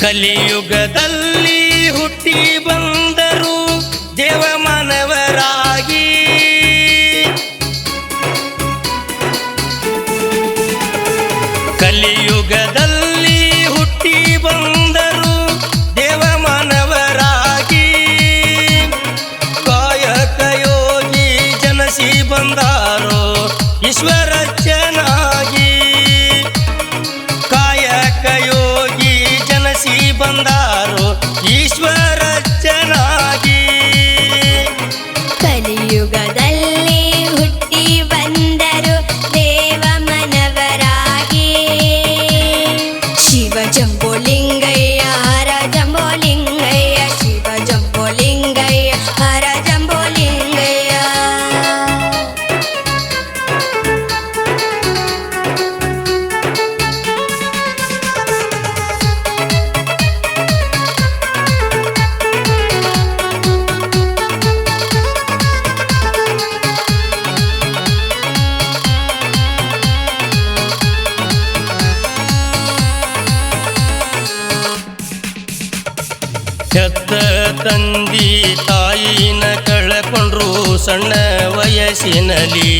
ಕಲಿಯುಗದಲ್ಲಿ ಹುಟ್ಟಿ ಬಂದರು ದೇವ ಮಾನವರಾಗಿ. ಕಲಿಯುಗದಲ್ಲಿ ಹುಟ್ಟಿ ಬಂದರು ದೇವ ಮಾನವರಾಗಿ. ಕಾಯಕ ಯೋಗಿ ಜನಸಿ ಬಂದಾರೋ ಈಶ್ವರ ಚೆನ್ನಾಗಿ. ಕಾಯಕ ಯೋಗಿ ಜನಸಿ ಬಂದಾರೋ ಈಶ್ವರ ಚೆನ್ನಾಗಿ. ಕಲಿಯುಗದಲ್ಲಿ ಹುಟ್ಟಿ ಬಂದರು ದೇವ ಮನವರಾಗಿ. ಶಿವ ಜಂಬೋಲಿಂಗಯ್ಯ ಹರ ಜಂಬೋಲಿಂಗಯ್ಯ, ಶಿವ ಜಂಬೋಲಿಂಗಯ್ಯ ಹರ ಜಂಬೋಲಿಂಗಯ್ಯ. ಹೆತ್ತ ತಂದಿ ತಾಯಿನ ಕಳಕೊಂಡ್ರು ಸಣ್ಣ ವಯಸ್ಸಿನಲ್ಲಿ.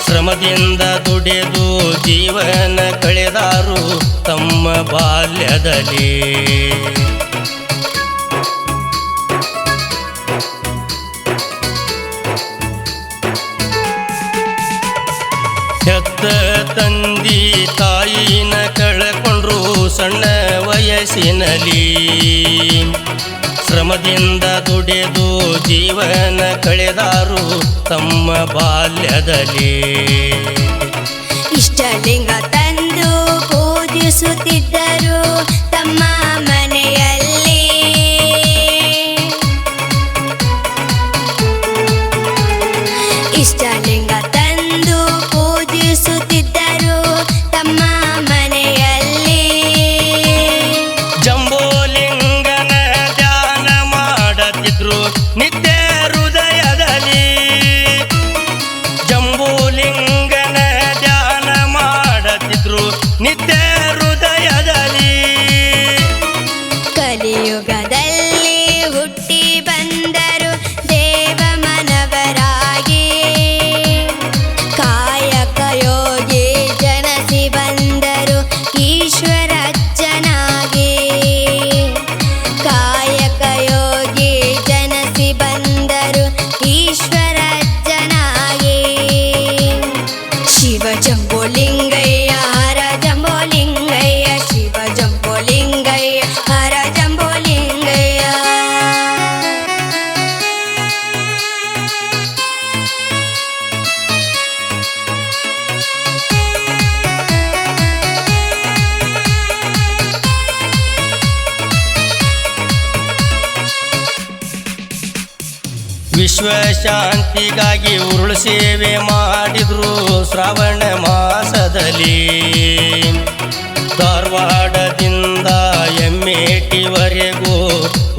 ಶ್ರಮದಿಂದ ದುಡಿದು ಜೀವನ ಕಳೆದಾರು ತಮ್ಮ ಬಾಲ್ಯದಲ್ಲಿ. ಹೆತ್ತ ತಂದಿ ತಾಯಿನ ಕಳಕೊಂಡ್ರು ಸಣ್ಣ ವಯಸ್ಸಿನಲ್ಲಿ. ಶ್ರಮದಿಂದ ದುಡಿದು ಜೀವನ ಕಳೆದಾರು ತಮ್ಮ ಬಾಲ್ಯದಲ್ಲಿ. ಇಷ್ಟಲಿಂಗ ತಂದು ಪೂಜಿಸುತ್ತಿದ್ದರು ತಮ್ಮ ಮನೆಯಲ್ಲಿ. ಇಷ್ಟಲಿಂಗ ತಂದು ಪೂಜಿಸುತ್ತಿದ್ದರು ತಮ್ಮ ಮನೆಯಲ್ಲಿ. ಜಂಬೋಲಿಂಗನ ಧ್ಯಾನ ಮಾಡುತ್ತಿದ್ರು ನಿತ್ಯ ಹೃದಯದಲ್ಲಿ. ಜಂಬೋಲಿಂಗನ ಧ್ಯಾನ ಮಾಡುತ್ತಿದ್ರು ನಿತ್ಯ ಹೃದಯದಲ್ಲಿ. ಕಲಿಯುಗದಲ್ಲಿ ಹುಟ್ಟಿ ಬಂದರು ದೇವ ಮನವರಾಗಿ. ಕಾಯಕ ಯೋಗಿ ಜನಸಿ ಬಂದರು ಈಶ್ವರ ಚೆನ್ನಾಗಿ. ಕಾಯಕ ಯೋಗಿ ಜನಸಿ ಬಂದರು ಈಶ್ವರ ಚೆನ್ನಾಗಿ. ಶಿವ ಜಂಬೋಲಿಂಗಯ್ಯ ಹರ ಜಂಬೋಲಿಂಗಯ್ಯ, ಶಿವ ಜಂಬೋಲಿಂಗಯ್ಯ ಹರ ಜಂಬೋಲಿಂಗಯ್ಯ. ವಿಶ್ವ ಶಾಂತಿಗಾಗಿ ಉರುಳು ಸೇವೆ ಮಾಡಿದ್ರು ಶ್ರಾವಣ ಮಾಸದಲ್ಲಿ. ಧಾರವಾಡದಿಂದ ಎಮ್ಮೇಟಿವರೆಗೂ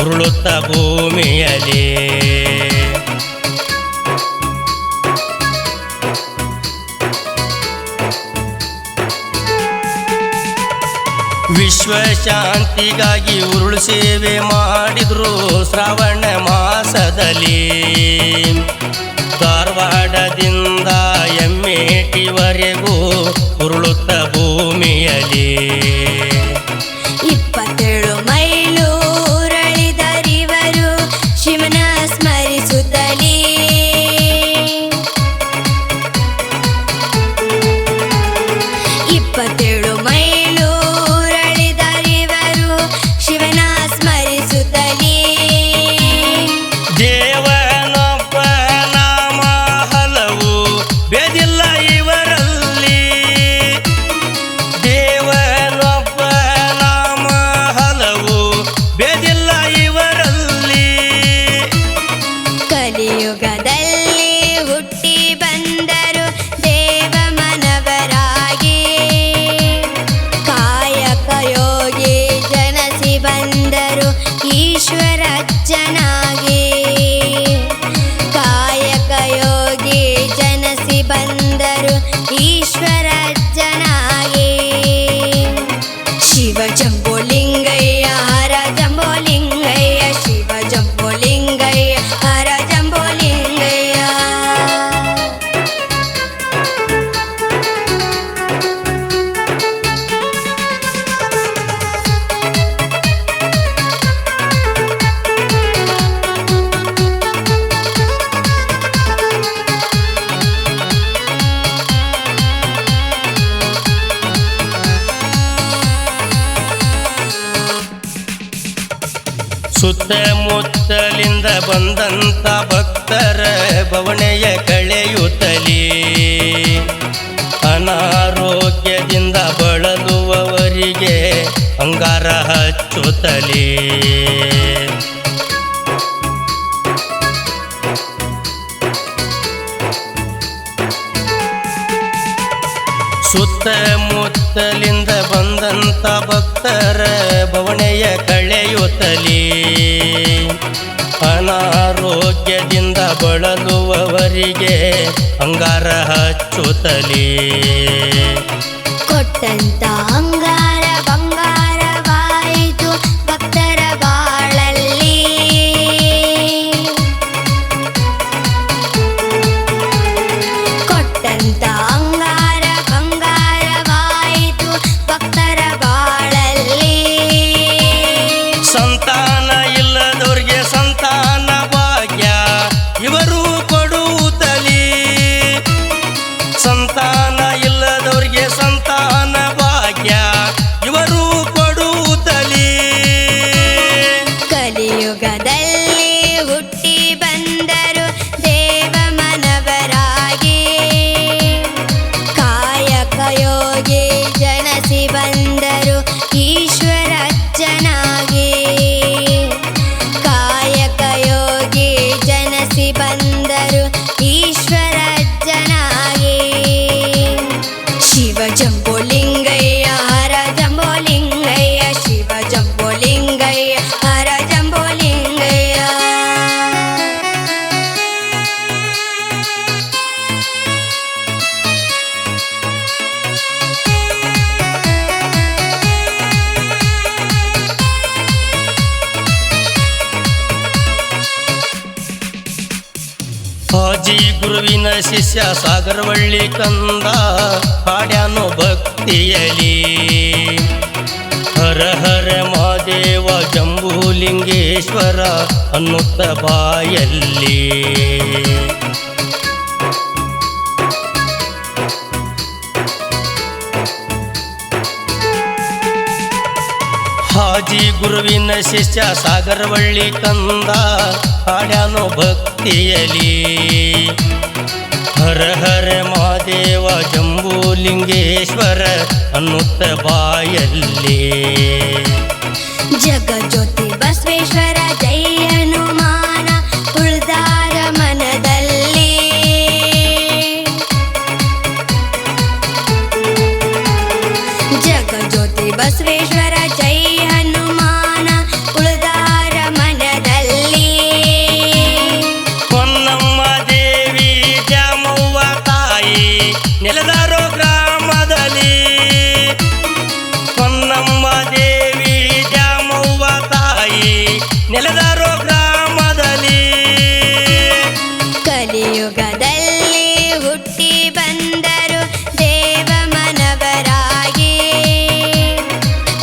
ಉರುಳುತ್ತ ಭೂಮಿಯಲ್ಲಿ. ವಿಶ್ವ ಶಾಂತಿಗಾಗಿ ಉರುಳು ಸೇವೆ ಮಾಡಿದ್ರು ಶ್ರಾವಣ ಮಾಸದಲ್ಲಿ. ಧಾರವಾಡದಿಂದ ಎಮ್ಮೇಟಿವರೆಗೂ ಉರುಳುತ್ತ ಭೂಮಿಯಲ್ಲಿ. 27 ಮೈಲು ಉರಳಿದರಿವರು ಶಿವನ ಸ್ಮರಿಸುತ್ತಲೇ. 27 ಮೈಲು ಉರಳಿದರಿವರು ಶಿವನ ಸ್ಮರಿಸುತ್ತಲೇ. ದೇವನೊಬ್ಬ ನಾಮ ಹಲವು ಸುತ್ತಮುತ್ತಲಿಂದ ಬಂದಂತ ಭಕ್ತರ ಬವಣೆಯ ಕಳೆಯುತ್ತಲೇ ಅನಾರೋಗ್ಯದಿಂದ ಬಳಲುವವರಿಗೆ ಅಂಗಾರ ಹಚ್ಚುತ್ತಲೇ ಸುತ್ತಮುತ್ತಲಿಂದ ಬಂದಂತ ಭಕ್ತರ ಬವಣೆಯ ಕಳೆಯುತ್ತಲೇ ಅನಾರೋಗ್ಯದಿಂದ ಬಳಲುವವರಿಗೆ ಅಂಗಾರ ಹಚ್ಚುತ್ತಲೇ ಕೊಟ್ಟಂತ ಅಂಗಾರ ಬಂಗಾರವಾಯಿತು ಭಕ್ತರ ಬಾಳಲ್ಲಿ ಕೊಟ್ಟಂತ ಅಂಗಾರ ಬಂಗಾರವಾಯಿತು ಭಕ್ತರ ಬಾಳಲ್ಲಿ ಸಂತಾನ ಇಲ್ಲದವ್ರಿಗೆ ಸಂತಾನ ಭಾಗ್ಯ ಇವರು ಕೊಡುತ್ತಲೇ ಸಂತಾನ ಇಲ್ಲದವ್ರಿಗೆ ಸಂತಾನ ಭಾಗ್ಯ ಇವರು ಕೊಡುತ್ತಲೇ ಕಲಿಯುಗದಲ್ಲಿ ಹುಟ್ಟಿ ಬಂದರು ದೇವ ಮನವರಾಗಿ ಕಾಯಕ ಯೋಗಿ ಜನಸಿ ಬಂದರು ಈಶ್ವರಜ್ಜನಾಗಿ ಕಾಯಕ ಯೋಗಿ ಜನಸಿ ಬಂದರು ಈಶ್ವರಜ್ಜನಾಗಿ ಶಿವ ಜಂಬೋಲಿಂಗಯ್ಯ ಹರ ಜಂಬೋಲಿಂಗಯ್ಯ ಶಿವ ಜಂಬೋಲಿಂಗಯ್ಯ ಹರ ಜಂಬೋಲಿಂಗಯ್ಯ ಹಾಜಿ ಗುರುವಿನ ಶಿಷ್ಯ ಸಾಗರವಳ್ಳಿ ಕಂದ ಹಾಡ್ಯಾನು ಭಕ್ತಿಯಲಿ ಹರ ಹರ ಮಹಾದೇವ ಜಂಬೂಲಿಂಗೇಶ್ವರ ಅನ್ನುತ್ತ ಬಾಯಲ್ಲಿ ಹಾಜಿ ಗುರುವಿನ ಶಿಷ್ಯ ಸಾಗರವಳ್ಳಿ ಕಂದ ಹಾಡ್ಯಾನು ಭಕ್ತಿಯಲಿ ಹರ ಹರ ಮಹಾದೇವ ಜಂಬೂಲಿಂಗೇಶ್ವರ ಅನ್ನುತ್ತ ಬಾಯಲ್ಲಿ ಜಗಜ್ಯೋತಿ ಬಸವೇಶ್ವರ ಜೈ ಹನುಮಾನ ಉಳ್ದಾರ ಮನದಲ್ಲಿ ಜಗಜ್ಯೋತಿ ಬಸವೇಶ್ವರ ಜೈ ಹನುಮಾನ ಉಳ್ದಾರ ಮನದಲ್ಲಿ ಹೊನ್ನಮ್ಮ ದೇವಿ ದ್ಯಾಮವ್ವ ತಾಯಿ ನೆಲದಾರೋ ಗ್ರಾಮದಲ್ಲಿ ಹೊನ್ನಮ್ಮ ದೇವಿ ದ್ಯಾಮವ್ವ ತಾಯಿ ನೆಲದಾರೋ ಗ್ರಾಮದಲ್ಲಿ ಕಲಿಯುಗದಲ್ಲಿ ಹುಟ್ಟಿ ಬಂದರು ದೇವ ಮನವರಾಗಿ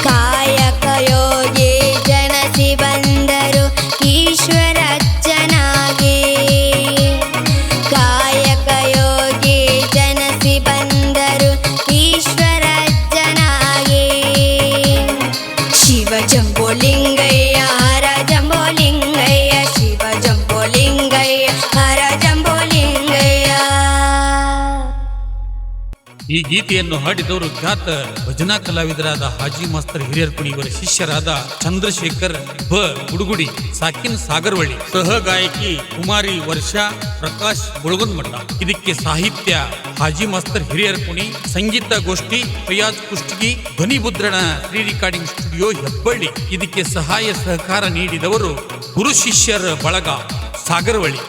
ಕಾಯಕ ಯೋಗಿ ಜನಸಿ ಬಂದರು ಈಶ್ವರಜ್ಜನಾಗಿ ಕಾಯಕ ಯೋಗಿ ಜನಸಿ ಬಂದರು ಈಶ್ವರಜ್ಜನಾಗಿ ಶಿವ ಜಂಬೋಲಿಂಗಯ್ಯ ಹರ ಜಂಬೋಲಿಂಗಯ್ಯ ಶಿವ ಜಂಬೋಲಿಂಗಯ್ಯ ಹರ ಜಂಬೋಲಿಂಗಯ್ಯ ಈ ಗೀತೆಯನ್ನು ಹಾಡಿದವರು ಖ್ಯಾತ ಭಜನಾ ಕಲಾವಿದರಾದ ಹಾಜಿ ಮಾಸ್ತರ್ ಹಿರಿಯರ್ಪುಣಿ ಇವರ ಶಿಷ್ಯರಾದ ಚಂದ್ರಶೇಖರ್ ಬ ಗುಡುಗುಡಿ ಸಾಕಿನ್ ಸಾಗರವಳ್ಳಿ ಸಹ ಗಾಯಕಿ ಕುಮಾರಿ ವರ್ಷಾ ಪ್ರಕಾಶ್ ಮುಳುಗುಂದಮಠ ಇದಕ್ಕೆ ಸಾಹಿತ್ಯ ಹಾಜಿ ಮಾಸ್ತರ್ ಹಿರಿಯರ್ಪುಣಿ ಸಂಗೀತ ಗೋಷ್ಠಿ ಫಯಾಜ್ ಕುಷ್ಟಗಿ ಧ್ವನಿ ಮುದ್ರಣ ಪ್ರೀ ರೆಕಾರ್ಡಿಂಗ್ ಸ್ಟುಡಿಯೋ ಹೆಬ್ಬಳ್ಳಿ ಇದಕ್ಕೆ ಸಹಾಯ ಸಹಕಾರ ನೀಡಿದವರು ಗುರು ಶಿಷ್ಯರ ಬಳಗ ಸಾಗರವಳ್ಳಿ.